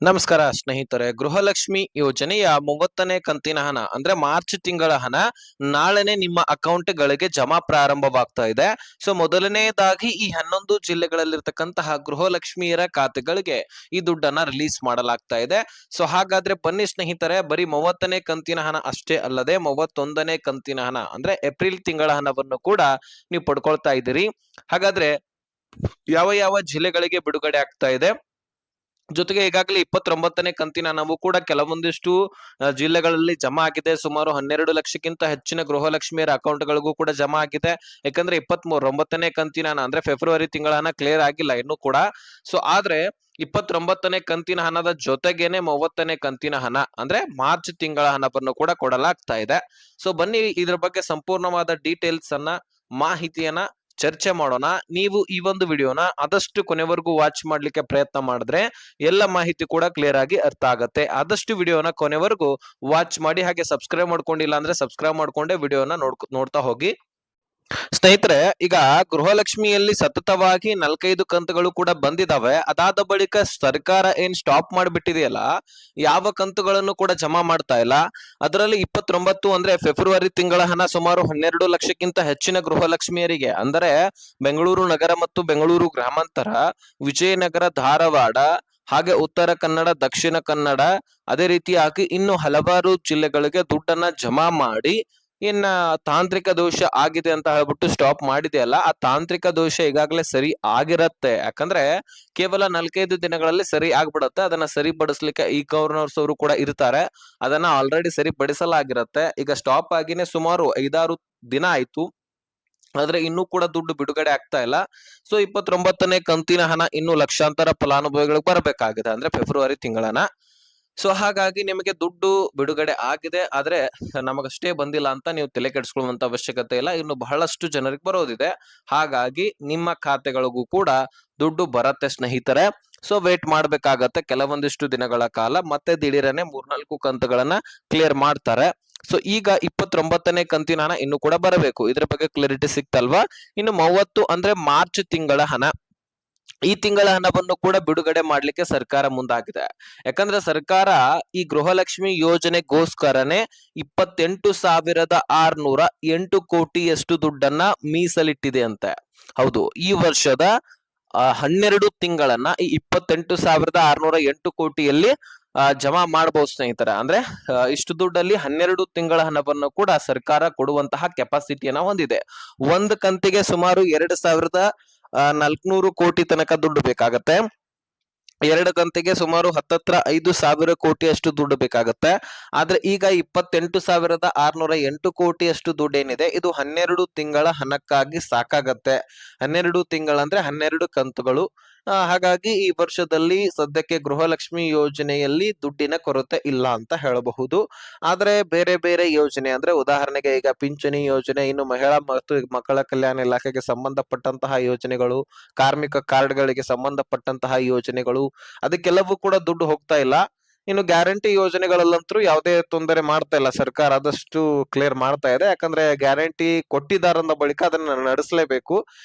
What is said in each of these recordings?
ನಮಸ್ಕಾರ ಸ್ನೇಹಿತರೆ. ಗೃಹಲಕ್ಷ್ಮಿ ಯೋಜನೆಯ 30ನೇ ಕಂತಿನ ಹಣ ಅಂದ್ರೆ ಮಾರ್ಚ್ ತಿಂಗಳ ಹಣ ನಾಳೆನೆ ನಿಮ್ಮ ಅಕೌಂಟ್ಗಳಿಗೆ ಜಮಾ ಪ್ರಾರಂಭವಾಗ್ತಾ ಇದೆ. ಸೊ ಮೊದಲನೇದಾಗಿ ಈ 11 ಜಿಲ್ಲೆಗಳಲ್ಲಿರ್ತಕ್ಕಂತಹ ಗೃಹಲಕ್ಷ್ಮಿಯರ ಖಾತೆಗಳಿಗೆ ಈ ದುಡ್ಡನ್ನ ರಿಲೀಸ್ ಮಾಡಲಾಗ್ತಾ ಇದೆ. ಸೊ ಹಾಗಾದ್ರೆ ಬನ್ನಿ ಸ್ನೇಹಿತರೆ, ಬರೀ 30ನೇ ಕಂತಿನ ಹಣ ಅಷ್ಟೇ ಅಲ್ಲದೆ 31ನೇ ಕಂತಿನ ಹಣ ಅಂದ್ರೆ ಏಪ್ರಿಲ್ ತಿಂಗಳ ಹಣವನ್ನು ಕೂಡ ನೀವು ಪಡ್ಕೊಳ್ತಾ ಇದ್ದೀರಿ. ಹಾಗಾದ್ರೆ ಯಾವ ಯಾವ ಜಿಲ್ಲೆಗಳಿಗೆ ಬಿಡುಗಡೆ ಆಗ್ತಾ ಇದೆ, ಜೊತೆಗೆ ಈಗಾಗಲೇ 29ನೇ ಕಂತಿನ ಹಣವು ಕೂಡ ಕೆಲವೊಂದಿಷ್ಟು ಜಿಲ್ಲೆಗಳಲ್ಲಿ ಜಮಾ ಆಗಿದೆ. ಸುಮಾರು 12 ಲಕ್ಷಕ್ಕಿಂತ ಹೆಚ್ಚಿನ ಗೃಹಲಕ್ಷ್ಮಿಯರ ಅಕೌಂಟ್ಗಳಿಗೂ ಕೂಡ ಜಮಾ ಆಗಿದೆ. ಯಾಕಂದ್ರೆ 29ನೇ ಕಂತಿನ ಹಣ ಅಂದ್ರೆ ಫೆಬ್ರವರಿ ತಿಂಗಳ ಹಣ ಕ್ಲಿಯರ್ ಆಗಿಲ್ಲ ಇನ್ನು ಕೂಡ. ಸೊ ಆದ್ರೆ 29ನೇ ಕಂತಿನ ಹಣದ ಜೊತೆಗೇನೆ 30ನೇ ಕಂತಿನ ಹಣ ಅಂದ್ರೆ ಮಾರ್ಚ್ ತಿಂಗಳ ಹಣವನ್ನು ಕೂಡ ಕೊಡಲಾಗ್ತಾ ಇದೆ. ಸೊ ಬನ್ನಿ ಇದ್ರ ಬಗ್ಗೆ ಸಂಪೂರ್ಣವಾದ ಡೀಟೇಲ್ಸ್ ಅನ್ನ, ಮಾಹಿತಿಯನ್ನ ಚರ್ಚೆ ಮಾಡೋಣ. ನೀವು ಈ ಒಂದು ವಿಡಿಯೋನ ಆದಷ್ಟು ಕೊನೆವರೆಗೂ ವಾಚ್ ಮಾಡ್ಲಿಕ್ಕೆ ಪ್ರಯತ್ನ ಮಾಡಿದ್ರೆ ಎಲ್ಲ ಮಾಹಿತಿ ಕೂಡ ಕ್ಲಿಯರ್ ಆಗಿ ಅರ್ಥ ಆಗತ್ತೆ. ಆದಷ್ಟು ವಿಡಿಯೋನ ಕೊನೆವರೆಗೂ ವಾಚ್ ಮಾಡಿ, ಹಾಗೆ ಸಬ್ಸ್ಕ್ರೈಬ್ ಮಾಡ್ಕೊಂಡಿಲ್ಲ ಅಂದ್ರೆ ಸಬ್ಸ್ಕ್ರೈಬ್ ಮಾಡ್ಕೊಂಡೆ ವಿಡಿಯೋನ ನೋಡ್ತಾ ಹೋಗಿ. ಸ್ನೇಹಿತರೆ, ಈಗ ಗೃಹಲಕ್ಷ್ಮಿಯಲ್ಲಿ ಸತತವಾಗಿ 4-5 ಕಂತುಗಳು ಕೂಡ ಬಂದಿದಾವೆ. ಅದಾದ ಬಳಿಕ ಸರ್ಕಾರ ಏನ್ ಸ್ಟಾಪ್ ಮಾಡಿಬಿಟ್ಟಿದೆಯಲ್ಲ, ಯಾವ ಕಂತುಗಳನ್ನು ಕೂಡ ಜಮಾ ಮಾಡ್ತಾ ಇಲ್ಲ. ಅದರಲ್ಲಿ 29 ಅಂದ್ರೆ ಫೆಬ್ರವರಿ ತಿಂಗಳ ಹಣ ಸುಮಾರು 12 ಲಕ್ಷಕ್ಕಿಂತ ಹೆಚ್ಚಿನ ಗೃಹಲಕ್ಷ್ಮಿಯರಿಗೆ ಅಂದರೆ ಬೆಂಗಳೂರು ನಗರ ಮತ್ತು ಬೆಂಗಳೂರು ಗ್ರಾಮಾಂತರ, ವಿಜಯನಗರ, ಧಾರವಾಡ, ಹಾಗೆ ಉತ್ತರ ಕನ್ನಡ, ದಕ್ಷಿಣ ಕನ್ನಡ, ಅದೇ ರೀತಿಯಾಗಿ ಇನ್ನು ಹಲವಾರು ಜಿಲ್ಲೆಗಳಿಗೆ ದುಡ್ಡನ್ನ ಜಮಾ ಮಾಡಿ ಇನ್ನ ತಾಂತ್ರಿಕ ದೋಷ ಆಗಿದೆ ಅಂತ ಹೇಳ್ಬಿಟ್ಟು ಸ್ಟಾಪ್ ಮಾಡಿದೆಯಲ್ಲ, ಆ ತಾಂತ್ರಿಕ ದೋಷ ಈಗಾಗಲೇ ಸರಿ ಆಗಿರತ್ತೆ. ಯಾಕಂದ್ರೆ ಕೇವಲ 4-5 ದಿನಗಳಲ್ಲಿ ಸರಿ ಆಗ್ಬಿಡತ್ತೆ. ಅದನ್ನ ಸರಿಪಡಿಸ್ಲಿಕ್ಕೆ ಈ ಗವರ್ನರ್ಸ್ ಅವರು ಕೂಡ ಇರ್ತಾರೆ. ಅದನ್ನ ಆಲ್ರೆಡಿ ಸರಿಪಡಿಸಲಾಗಿರತ್ತೆ. ಈಗ ಸ್ಟಾಪ್ ಆಗಿನೇ ಸುಮಾರು 5-6 ದಿನ ಆಯ್ತು, ಆದ್ರೆ ಇನ್ನೂ ಕೂಡ ದುಡ್ಡು ಬಿಡುಗಡೆ ಆಗ್ತಾ ಇಲ್ಲ. ಸೊ 29ನೇ ಕಂತಿನ ಹಣ ಇನ್ನು ಲಕ್ಷಾಂತರ ಫಲಾನುಭವಿಗಳಿಗೆ ಬರಬೇಕಾಗಿದೆ, ಅಂದ್ರೆ ಫೆಬ್ರವರಿ ತಿಂಗಳನ. ಸೊ ಹಾಗಾಗಿ ನಿಮಗೆ ದುಡ್ಡು ಬಿಡುಗಡೆ ಆಗಿದೆ, ಆದ್ರೆ ನಮಗಷ್ಟೇ ಬಂದಿಲ್ಲ ಅಂತ ನೀವು ತಲೆ ಕೆಡಿಸ್ಕೊಳ್ಳುವಂತ ಅವಶ್ಯಕತೆ ಇಲ್ಲ. ಇನ್ನು ಬಹಳಷ್ಟು ಜನರಿಗೆ ಬರೋದಿದೆ. ಹಾಗಾಗಿ ನಿಮ್ಮ ಖಾತೆಗಳಿಗೂ ಕೂಡ ದುಡ್ಡು ಬರತ್ತೆ ಸ್ನೇಹಿತರೆ. ಸೊ ವೇಟ್ ಮಾಡ್ಬೇಕಾಗತ್ತೆ ಕೆಲವೊಂದಿಷ್ಟು ದಿನಗಳ ಕಾಲ. ಮತ್ತೆ ದಿಢೀರನೆ 3-4 ಕಂತುಗಳನ್ನ ಕ್ಲಿಯರ್ ಮಾಡ್ತಾರೆ. ಸೊ ಈಗ 29ನೇ ಕಂತಿನ ಹಣ ಇನ್ನು ಕೂಡ ಬರಬೇಕು. ಇದ್ರ ಬಗ್ಗೆ ಕ್ಲಾರಿಟಿ ಸಿಕ್ತಲ್ವಾ? ಇನ್ನು 30 ಅಂದ್ರೆ ಮಾರ್ಚ್ ತಿಂಗಳ ಹಣ, ಈ ತಿಂಗಳ ಹಣವನ್ನು ಕೂಡ ಬಿಡುಗಡೆ ಮಾಡ್ಲಿಕ್ಕೆ ಸರ್ಕಾರ ಮುಂದಾಗಿದೆ. ಯಾಕಂದ್ರೆ ಸರ್ಕಾರ ಈ ಗೃಹಲಕ್ಷ್ಮಿ ಯೋಜನೆಗೋಸ್ಕರನೇ 28,608 ಕೋಟಿಯಷ್ಟು ದುಡ್ಡನ್ನ ಮೀಸಲಿಟ್ಟಿದೆ ಅಂತೆ. ಹೌದು, ಈ ವರ್ಷದ 12 ತಿಂಗಳನ್ನ ಈ 28,608 ಕೋಟಿಯಲ್ಲಿ ಜಮಾ ಮಾಡಬಹುದು ಸ್ನೇಹಿತರೆ. ಅಂದ್ರೆ ಇಷ್ಟು ದುಡ್ಡಲ್ಲಿ 12 ತಿಂಗಳ ಹಣವನ್ನು ಕೂಡ ಸರ್ಕಾರ ಕೊಡುವಂತಹ ಕೆಪಾಸಿಟಿಯನ್ನ ಹೊಂದಿದೆ. ಒಂದು ಕಂತಿಗೆ ಸುಮಾರು 2,400 ಕೋಟಿ ತನಕ ದುಡ್ಡು ಬೇಕಾಗತ್ತೆ. 2 ಕಂತಿಗೆ ಸುಮಾರು ಹತ್ತತ್ರ 5,000 ಕೋಟಿಯಷ್ಟು ದುಡ್ಡು ಬೇಕಾಗತ್ತೆ. ಆದ್ರೆ ಈಗ 28,608 ಕೋಟಿಯಷ್ಟು ದುಡ್ಡು ಏನಿದೆ, ಇದು 12 ತಿಂಗಳ ಹಣಕ್ಕಾಗಿ ಸಾಕಾಗತ್ತೆ. 12 ತಿಂಗಳಂದ್ರೆ 12 ಕಂತುಗಳು. ಹಾಗಾಗಿ ಈ ವರ್ಷದಲ್ಲಿ ಸದ್ಯಕ್ಕೆ ಗೃಹಲಕ್ಷ್ಮಿ ಯೋಜನೆಯಲ್ಲಿ ದುಡ್ಡಿನ ಕೊರತೆ ಇಲ್ಲ ಅಂತ ಹೇಳಬಹುದು. ಆದ್ರೆ ಬೇರೆ ಬೇರೆ ಯೋಜನೆ ಅಂದ್ರೆ ಉದಾಹರಣೆಗೆ ಈಗ ಪಿಂಚಣಿ ಯೋಜನೆ, ಇನ್ನು ಮಹಿಳಾ ಮತ್ತು ಮಕ್ಕಳ ಕಲ್ಯಾಣ ಇಲಾಖೆಗೆ ಸಂಬಂಧಪಟ್ಟಂತಹ ಯೋಜನೆಗಳು, ಕಾರ್ಮಿಕ ಕಾರ್ಡ್ಗಳಿಗೆ ಸಂಬಂಧಪಟ್ಟಂತಹ ಯೋಜನೆಗಳು, ಅದಕ್ಕೆಲ್ಲವೂ ಕೂಡ ದುಡ್ಡು ಹೋಗ್ತಾ ಇಲ್ಲ. ಇನ್ನು ಗ್ಯಾರಂಟಿ ಯೋಜನೆಗಳಲ್ಲಂತೂ ಯಾವುದೇ ತೊಂದರೆ ಮಾಡ್ತಾ ಇಲ್ಲ ಸರ್ಕಾರ, ಆದಷ್ಟು ಕ್ಲಿಯರ್ ಮಾಡ್ತಾ ಇದೆ. ಯಾಕಂದ್ರೆ ಗ್ಯಾರಂಟಿ ಕೊಟ್ಟಿದ್ದಾರಂದ ಬಳಿಕ ಅದನ್ನ ನಡೆಸಲೇಬೇಕು.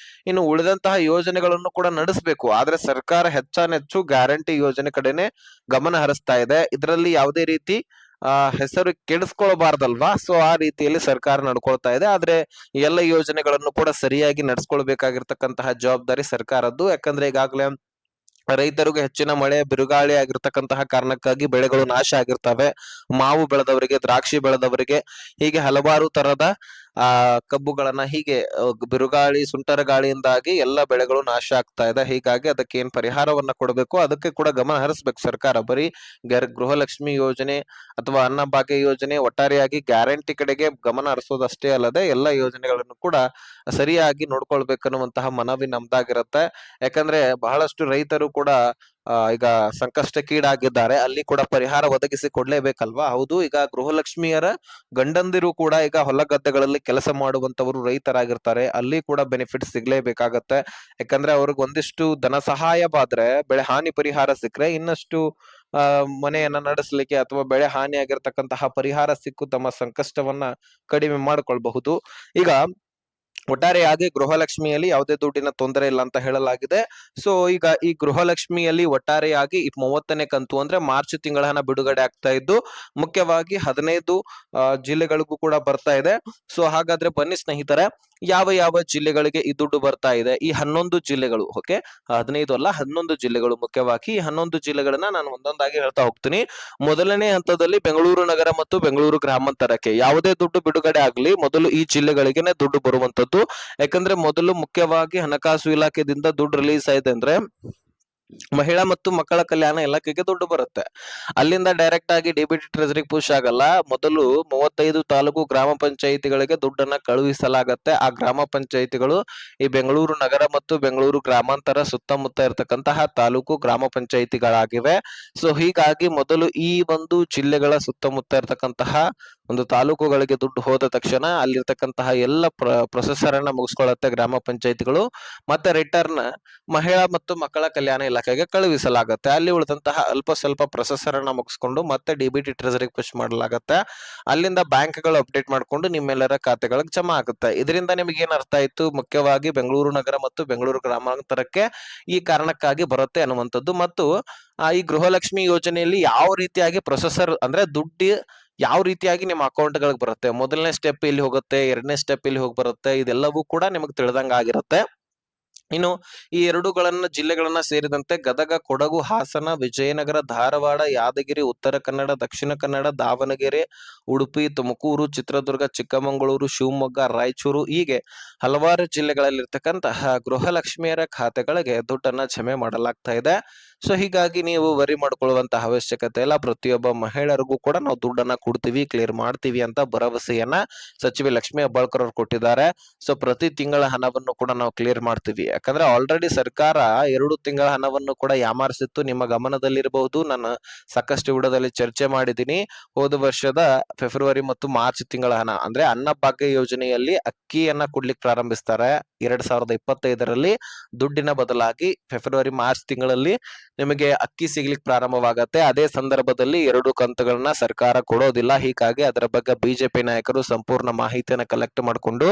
ಇನ್ನು ಉಳಿದಂತಹ ಯೋಜನೆಗಳನ್ನು ಕೂಡ ನಡೆಸಬೇಕು. ಆದ್ರೆ ಸರ್ಕಾರ ಹೆಚ್ಚಾನೆಚ್ಚು ಗ್ಯಾರಂಟಿ ಯೋಜನೆ ಕಡೆನೆ ಗಮನ ಹರಿಸ್ತಾ ಇದೆ. ಇದರಲ್ಲಿ ಯಾವುದೇ ರೀತಿ ಹೆಸರು ಕೆಡಿಸ್ಕೊಳ್ಬಾರ್ದಲ್ವಾ? ಸೊ ಆ ರೀತಿಯಲ್ಲಿ ಸರ್ಕಾರ ನಡ್ಕೊಳ್ತಾ ಇದೆ. ಆದ್ರೆ ಎಲ್ಲ ಯೋಜನೆಗಳನ್ನು ಕೂಡ ಸರಿಯಾಗಿ ನಡೆಸ್ಕೊಳ್ಬೇಕಾಗಿರ್ತಕ್ಕಂತಹ ಜವಾಬ್ದಾರಿ ಸರ್ಕಾರದ್ದು. ಯಾಕಂದ್ರೆ ಈಗಾಗಲೇ ರೈತರಿಗೆ ಹೆಚ್ಚಿನ ಮಳೆ ಬಿರುಗಾಳಿ ಆಗಿರ್ತಕ್ಕಂತಹ ಕಾರಣಕ್ಕಾಗಿ ಬೆಳೆಗಳು ನಾಶ ಆಗಿರ್ತವೆ. ಮಾವು ಬೆಳೆದವರಿಗೆ, ದ್ರಾಕ್ಷಿ ಬೆಳೆದವರಿಗೆ, ಹೀಗೆ ಹಲವಾರು ತರದ ಕಬ್ಬುಗಳನ್ನ ಹೀಗೆ ಬಿರುಗಾಳಿ, ಸುಂಟರ ಗಾಳಿಯಿಂದಾಗಿ ಎಲ್ಲ ಬೆಳೆಗಳು ನಾಶ ಆಗ್ತಾ ಇದೆ. ಹೀಗಾಗಿ ಅದಕ್ಕೆ ಏನ್ ಪರಿಹಾರವನ್ನ ಕೊಡಬೇಕು ಅದಕ್ಕೆ ಕೂಡ ಗಮನ ಹರಿಸ್ಬೇಕು ಸರ್ಕಾರ. ಬರೀ ಗೃಹಲಕ್ಷ್ಮಿ ಯೋಜನೆ ಅಥವಾ ಅನ್ನಭಾಗ್ಯ ಯೋಜನೆ, ಒಟ್ಟಾರೆಯಾಗಿ ಗ್ಯಾರಂಟಿ ಕಡೆಗೆ ಗಮನ ಹರಿಸೋದಷ್ಟೇ ಅಲ್ಲದೆ ಎಲ್ಲ ಯೋಜನೆಗಳನ್ನು ಕೂಡ ಸರಿಯಾಗಿ ನೋಡ್ಕೊಳ್ಬೇಕನ್ನುವಂತಹ ಮನವಿ ನಮ್ದಾಗಿರುತ್ತೆ. ಯಾಕಂದ್ರೆ ಬಹಳಷ್ಟು ರೈತರು ಕೂಡ ಈಗ ಸಂಕಷ್ಟಕ್ಕೀಡಾಗಿದ್ದಾರೆ. ಅಲ್ಲಿ ಕೂಡ ಪರಿಹಾರ ಒದಗಿಸಿ ಕೊಡ್ಲೇಬೇಕಲ್ವಾ? ಹೌದು, ಈಗ ಗೃಹಲಕ್ಷ್ಮಿಯರ ಗಂಡಂದಿರು ಕೂಡ ಈಗ ಹೊಲ ಗದ್ದೆಗಳಲ್ಲಿ ಕೆಲಸ ಮಾಡುವಂತವರು ರೈತರಾಗಿರ್ತಾರೆ. ಅಲ್ಲಿ ಕೂಡ ಬೆನಿಫಿಟ್ ಸಿಗ್ಲೇಬೇಕಾಗತ್ತೆ. ಯಾಕಂದ್ರೆ ಅವ್ರಿಗೆ ಒಂದಿಷ್ಟು ಧನ ಸಹಾಯವಾದ್ರೆ, ಬೆಳೆ ಹಾನಿ ಪರಿಹಾರ ಸಿಕ್ಕರೆ ಇನ್ನಷ್ಟು ಮನೆಯನ್ನ ನಡೆಸಲಿಕ್ಕೆ ಅಥವಾ ಬೆಳೆ ಹಾನಿ ಆಗಿರ್ತಕ್ಕಂತಹ ಪರಿಹಾರ ಸಿಕ್ಕು ತಮ್ಮ ಸಂಕಷ್ಟವನ್ನ ಕಡಿಮೆ ಮಾಡ್ಕೊಳ್ಬಹುದು. ಈಗ ಒಟ್ಟಾರೆಯಾಗಿ ಗೃಹಲಕ್ಷ್ಮಿಯಲ್ಲಿ ಯಾವುದೇ ದುಡ್ಡಿನ ತೊಂದರೆ ಇಲ್ಲ ಅಂತ ಹೇಳಲಾಗಿದೆ. ಸೊ ಈಗ ಈ ಗೃಹಲಕ್ಷ್ಮಿಯಲ್ಲಿ ಒಟ್ಟಾರೆಯಾಗಿ 30ನೇ ಕಂತು ಅಂದ್ರೆ ಮಾರ್ಚ್ ತಿಂಗಳ ಹಣ ಬಿಡುಗಡೆ ಆಗ್ತಾ ಇದ್ದು ಮುಖ್ಯವಾಗಿ 15 ಜಿಲ್ಲೆಗಳಿಗೂ ಕೂಡ ಬರ್ತಾ ಇದೆ. ಸೊ ಹಾಗಾದ್ರೆ ಬನ್ನಿ ಸ್ನೇಹಿತರೆ, ಯಾವ ಯಾವ ಜಿಲ್ಲೆಗಳಿಗೆ ಈ ದುಡ್ಡು ಬರ್ತಾ ಇದೆ, ಈ 11 ಜಿಲ್ಲೆಗಳು, ಓಕೆ 15 ಅಲ್ಲ 11 ಜಿಲ್ಲೆಗಳು, ಮುಖ್ಯವಾಗಿ ಈ 11 ಜಿಲ್ಲೆಗಳನ್ನ ನಾನು ಒಂದೊಂದಾಗಿ ಹೇಳ್ತಾ ಹೋಗ್ತೀನಿ. ಮೊದಲನೇ ಹಂತದಲ್ಲಿ ಬೆಂಗಳೂರು ನಗರ ಮತ್ತು ಬೆಂಗಳೂರು ಗ್ರಾಮಾಂತರಕ್ಕೆ ಯಾವುದೇ ದುಡ್ಡು ಬಿಡುಗಡೆ ಆಗ್ಲಿ ಮೊದಲು ಈ ಜಿಲ್ಲೆಗಳಿಗೆನೆ ದುಡ್ಡು ಬರುವಂತದ್ದು. ಯಾಕಂದ್ರೆ ಮೊದಲು ಮುಖ್ಯವಾಗಿ ಹಣಕಾಸು ಇಲಾಖೆದಿಂದ ದುಡ್ಡು ರಿಲೀಸ್ ಆಯ್ತು ಅಂದ್ರೆ ಮಹಿಳಾ ಮತ್ತು ಮಕ್ಕಳ ಕಲ್ಯಾಣ ಇಲಾಖೆಗೆ ದುಡ್ಡು ಬರುತ್ತೆ. ಅಲ್ಲಿಂದ ಡೈರೆಕ್ಟ್ ಆಗಿ ಡಿಬಿಟಿ ಟ್ರೆಜರಿ ಪುಷ್ ಆಗಲ್ಲ. ಮೊದಲು 35 ತಾಲೂಕು ಗ್ರಾಮ ಪಂಚಾಯಿತಿಗಳಿಗೆ ದುಡ್ಡನ್ನ ಕಳುಹಿಸಲಾಗತ್ತೆ. ಆ ಗ್ರಾಮ ಪಂಚಾಯಿತಿಗಳು ಈ ಬೆಂಗಳೂರು ನಗರ ಮತ್ತು ಬೆಂಗಳೂರು ಗ್ರಾಮಾಂತರ ಸುತ್ತಮುತ್ತ ಇರತಕ್ಕಂತಹ ತಾಲೂಕು ಗ್ರಾಮ ಪಂಚಾಯಿತಿಗಳಾಗಿವೆ. ಸೊ ಹೀಗಾಗಿ ಮೊದಲು ಈ ಒಂದು ಜಿಲ್ಲೆಗಳ ಸುತ್ತಮುತ್ತ ಇರತಕ್ಕಂತಹ ಒಂದು ತಾಲೂಕುಗಳಿಗೆ ದುಡ್ಡು ಹೋದ ತಕ್ಷಣ ಅಲ್ಲಿರ್ತಕ್ಕಂತಹ ಎಲ್ಲ ಪ್ರೊಸೆಸರ್ ಅನ್ನ ಮುಗಿಸ್ಕೊಳ್ಳುತ್ತೆ ಗ್ರಾಮ ಪಂಚಾಯಿತಿಗಳು. ಮತ್ತೆ ರಿಟರ್ನ್ ಮಹಿಳಾ ಮತ್ತು ಮಕ್ಕಳ ಕಲ್ಯಾಣ ಇಲಾಖೆಗೆ ಕಳುಹಿಸಲಾಗುತ್ತೆ. ಅಲ್ಲಿ ಉಳಿದಂತಹ ಅಲ್ಪ ಸ್ವಲ್ಪ ಪ್ರೊಸೆಸರ್ ಅನ್ನ ಮುಗಿಸ್ಕೊಂಡು ಮತ್ತೆ ಡಿಬಿಟಿ ಟ್ರೆಜರಿಗೆ ಪುಷ್ ಮಾಡಲಾಗುತ್ತೆ. ಅಲ್ಲಿಂದ ಬ್ಯಾಂಕ್ಗಳು ಅಪ್ಡೇಟ್ ಮಾಡ್ಕೊಂಡು ನಿಮ್ಮೆಲ್ಲರ ಖಾತೆಗಳಿಗೆ ಜಮಾ ಆಗುತ್ತೆ. ಇದರಿಂದ ನಿಮಗೆ ಏನ್ ಅರ್ಥ ಆಯ್ತು, ಮುಖ್ಯವಾಗಿ ಬೆಂಗಳೂರು ನಗರ ಮತ್ತು ಬೆಂಗಳೂರು ಗ್ರಾಮಾಂತರಕ್ಕೆ ಈ ಕಾರಣಕ್ಕಾಗಿ ಬರುತ್ತೆ ಅನ್ನುವಂಥದ್ದು. ಮತ್ತು ಈ ಗೃಹಲಕ್ಷ್ಮಿ ಯೋಜನೆಯಲ್ಲಿ ಯಾವ ರೀತಿಯಾಗಿ ಪ್ರೊಸೆಸರ್ ಅಂದ್ರೆ ದುಡ್ಡು ಯಾವ ರೀತಿಯಾಗಿ ನಿಮ್ಮ ಅಕೌಂಟ್ಗಳಿಗೆ ಬರುತ್ತೆ, ಮೊದಲನೇ ಸ್ಟೆಪ್ ಇಲ್ಲಿ ಹೋಗುತ್ತೆ, ಎರಡನೇ ಸ್ಟೆಪ್ ಇಲ್ಲಿ ಹೋಗಿ ಬರುತ್ತೆ, ಇದೆಲ್ಲವೂ ಕೂಡ ನಿಮಗೆ ತಿಳಿದಂಗ ಆಗಿರುತ್ತೆ. ಇನ್ನು ಈ ಜಿಲ್ಲೆಗಳನ್ನ ಸೇರಿದಂತೆ ಗದಗ, ಕೊಡಗು, ಹಾಸನ, ವಿಜಯನಗರ, ಧಾರವಾಡ, ಯಾದಗಿರಿ, ಉತ್ತರ ಕನ್ನಡ, ದಕ್ಷಿಣ ಕನ್ನಡ, ದಾವಣಗೆರೆ, ಉಡುಪಿ, ತುಮಕೂರು, ಚಿತ್ರದುರ್ಗ, ಚಿಕ್ಕಮಗಳೂರು, ಶಿವಮೊಗ್ಗ, ರಾಯಚೂರು ಹೀಗೆ ಹಲವಾರು ಜಿಲ್ಲೆಗಳಲ್ಲಿರ್ತಕ್ಕಂತಹ ಗೃಹಲಕ್ಷ್ಮಿಯರ ಖಾತೆಗಳಿಗೆ ದುಡ್ಡನ್ನ ಜಮೆ ಮಾಡಲಾಗ್ತಾ ಇದೆ. ಸೊ ಹೀಗಾಗಿ ನೀವು ವರಿ ಮಾಡ್ಕೊಳ್ಳುವಂತಹ ಅವಶ್ಯಕತೆ ಇಲ್ಲ. ಪ್ರತಿಯೊಬ್ಬ ಮಹಿಳೆಯರಿಗೂ ಕೂಡ ನಾವು ದುಡ್ಡನ್ನ ಕೊಡ್ತೀವಿ, ಕ್ಲಿಯರ್ ಮಾಡ್ತೀವಿ ಅಂತ ಭರವಸೆಯನ್ನ ಸಚಿವೆ ಲಕ್ಷ್ಮಿ ಹೆಬ್ಬಾಳ್ಕರ್ ಅವರು ಕೊಟ್ಟಿದ್ದಾರೆ. ಸೊ ಪ್ರತಿ ತಿಂಗಳ ಹಣವನ್ನು ಕೂಡ ನಾವು ಕ್ಲಿಯರ್ ಮಾಡ್ತೀವಿ. ಯಾಕಂದ್ರೆ ಆಲ್ರೆಡಿ ಸರ್ಕಾರ 2 ತಿಂಗಳ ಹಣವನ್ನು ಕೂಡ ಯಾಮಾರಿಸಿತ್ತು. ನಿಮ್ಮ ಗಮನದಲ್ಲಿರಬಹುದು, ನಾನು ಸಾಕಷ್ಟು ವಿಡಿಯೋದಲ್ಲಿ ಚರ್ಚೆ ಮಾಡಿದ್ದೀನಿ. ಹೋದ ವರ್ಷದ ಫೆಬ್ರವರಿ ಮತ್ತು ಮಾರ್ಚ್ ತಿಂಗಳ ಹಣ ಅಂದ್ರೆ ಅನ್ನಭಾಗ್ಯ ಯೋಜನೆಯಲ್ಲಿ ಅಕ್ಕಿಯನ್ನ ಕೊಡ್ಲಿಕ್ಕೆ ಪ್ರಾರಂಭಿಸ್ತಾರೆ 2025ರಲ್ಲಿ. ದುಡ್ಡಿನ ಬದಲಾಗಿ ಫೆಬ್ರವರಿ ಮಾರ್ಚ್ ತಿಂಗಳಲ್ಲಿ ನಿಮಗೆ ಅಕ್ಕಿ ಸಿಗ್ಲಿಕ್ಕೆ ಪ್ರಾರಂಭವಾಗತ್ತೆ. ಅದೇ ಸಂದರ್ಭದಲ್ಲಿ 2 ಕಂತುಗಳನ್ನ ಸರ್ಕಾರ ಕೊಡೋದಿಲ್ಲ. ಹೀಗಾಗಿ ಅದರ ಬಗ್ಗೆ ಬಿಜೆಪಿ ನಾಯಕರು ಸಂಪೂರ್ಣ ಮಾಹಿತಿಯನ್ನ ಕಲೆಕ್ಟ್ ಮಾಡಿಕೊಂಡು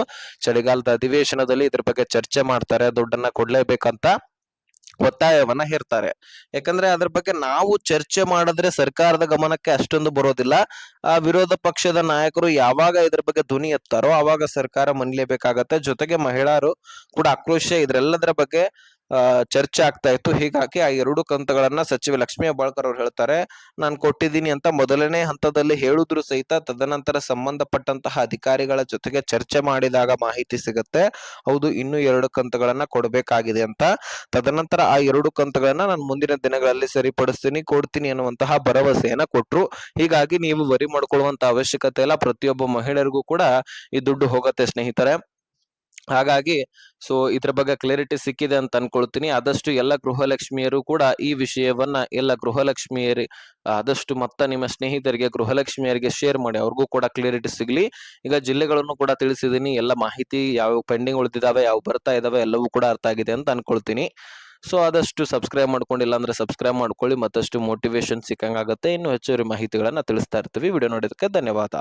ಚಳಿಗಾಲದ ಅಧಿವೇಶನದಲ್ಲಿ ಇದ್ರ ಬಗ್ಗೆ ಚರ್ಚೆ ಮಾಡ್ತಾರೆ. ದುಡ್ಡನ್ನ ಕೊಡ್ಲೇಬೇಕಂತ ಒತ್ತಾಯವನ್ನ ಹೇರ್ತಾರೆ. ಯಾಕಂದ್ರೆ ಅದ್ರ ಬಗ್ಗೆ ನಾವು ಚರ್ಚೆ ಮಾಡಿದ್ರೆ ಸರ್ಕಾರದ ಗಮನಕ್ಕೆ ಅಷ್ಟೊಂದು ಬರೋದಿಲ್ಲ. ವಿರೋಧ ಪಕ್ಷದ ನಾಯಕರು ಯಾವಾಗ ಇದ್ರ ಬಗ್ಗೆ ಧ್ವನಿ ಎತ್ತಾರೋ ಅವಾಗ ಸರ್ಕಾರ ಮನ್ಲೇಬೇಕಾಗತ್ತೆ. ಜೊತೆಗೆ ಮಹಿಳೆಯರು ಕೂಡ ಆಕ್ರೋಶ ಇದ್ರೆಲ್ಲದರ ಬಗ್ಗೆ ಚರ್ಚೆ ಆಗ್ತಾ ಇತ್ತು. ಹೀಗಾಗಿ ಆ 2 ಕಂತುಗಳನ್ನ ಸಚಿವೆ ಲಕ್ಷ್ಮಿ ಹೆಬ್ಬಾಳ್ಕರ್ ಅವರು ಹೇಳ್ತಾರೆ, ನಾನು ಕೊಟ್ಟಿದ್ದೀನಿ ಅಂತ ಮೊದಲನೇ ಹಂತದಲ್ಲಿ ಹೇಳಿದ್ರು ಸಹಿತ ತದನಂತರ ಸಂಬಂಧಪಟ್ಟಂತಹ ಅಧಿಕಾರಿಗಳ ಜೊತೆಗೆ ಚರ್ಚೆ ಮಾಡಿದಾಗ ಮಾಹಿತಿ ಸಿಗುತ್ತೆ, ಹೌದು ಇನ್ನು 2 ಕಂತುಗಳನ್ನ ಕೊಡಬೇಕಾಗಿದೆ ಅಂತ. ತದನಂತರ ಆ 2 ಕಂತುಗಳನ್ನ ನಾನು ಮುಂದಿನ ದಿನಗಳಲ್ಲಿ ಸರಿಪಡಿಸ್ತೀನಿ, ಕೊಡ್ತೀನಿ ಅನ್ನುವಂತಹ ಭರವಸೆಯನ್ನ ಕೊಟ್ರು. ಹೀಗಾಗಿ ನೀವು ವರಿ ಮಾಡ್ಕೊಳ್ಳುವಂತ ಅವಶ್ಯಕತೆ ಇಲ್ಲ. ಪ್ರತಿಯೊಬ್ಬ ಮಹಿಳೆಯರಿಗೂ ಕೂಡ ಈ ದುಡ್ಡು ಹೋಗುತ್ತೆ ಸ್ನೇಹಿತರೆ. ಹಾಗಾಗಿ ಸೊ ಇದ್ರ ಬಗ್ಗೆ ಕ್ಲಾರಿಟಿ ಸಿಕ್ಕಿದೆ ಅಂತ ಅನ್ಕೊಳ್ತೀನಿ. ಆದಷ್ಟು ಎಲ್ಲ ಗೃಹಲಕ್ಷ್ಮಿಯರು ಕೂಡ ಈ ವಿಷಯವನ್ನ ಎಲ್ಲ ಗೃಹಲಕ್ಷ್ಮಿಯರಿ ಆದಷ್ಟು ಮತ್ತ ನಿಮ್ಮ ಸ್ನೇಹಿತರಿಗೆ ಗೃಹಲಕ್ಷ್ಮಿಯರಿಗೆ ಶೇರ್ ಮಾಡಿ, ಅವ್ರಿಗೂ ಕೂಡ ಕ್ಲಾರಿಟಿ ಸಿಗ್ಲಿ. ಈಗ ಜಿಲ್ಲೆಗಳನ್ನು ಕೂಡ ತಿಳಿಸಿದೀನಿ, ಎಲ್ಲ ಮಾಹಿತಿ ಯಾವ ಪೆಂಡಿಂಗ್ ಉಳಿದಿದಾವೆ, ಯಾವ ಬರ್ತಾ ಇದಾವೆ ಎಲ್ಲವೂ ಕೂಡ ಅರ್ಥ ಆಗಿದೆ ಅಂತ ಅನ್ಕೊಳ್ತೀನಿ. ಸೊ ಆದಷ್ಟು ಸಬ್ಸ್ಕ್ರೈಬ್ ಮಾಡ್ಕೊಂಡಿಲ್ಲ ಅಂದ್ರೆ ಸಬ್ಸ್ಕ್ರೈಬ್ ಮಾಡ್ಕೊಳ್ಳಿ, ಮತ್ತಷ್ಟು ಮೋಟಿವೇಶನ್ ಸಿಕ್ಕಂಗಾಗುತ್ತೆ. ಇನ್ನು ಹೆಚ್ಚುವರಿ ಮಾಹಿತಿಗಳನ್ನ ತಿಳಿಸ್ತಾ ಇರ್ತೀವಿ. ವಿಡಿಯೋ ನೋಡೋದಕ್ಕೆ ಧನ್ಯವಾದ.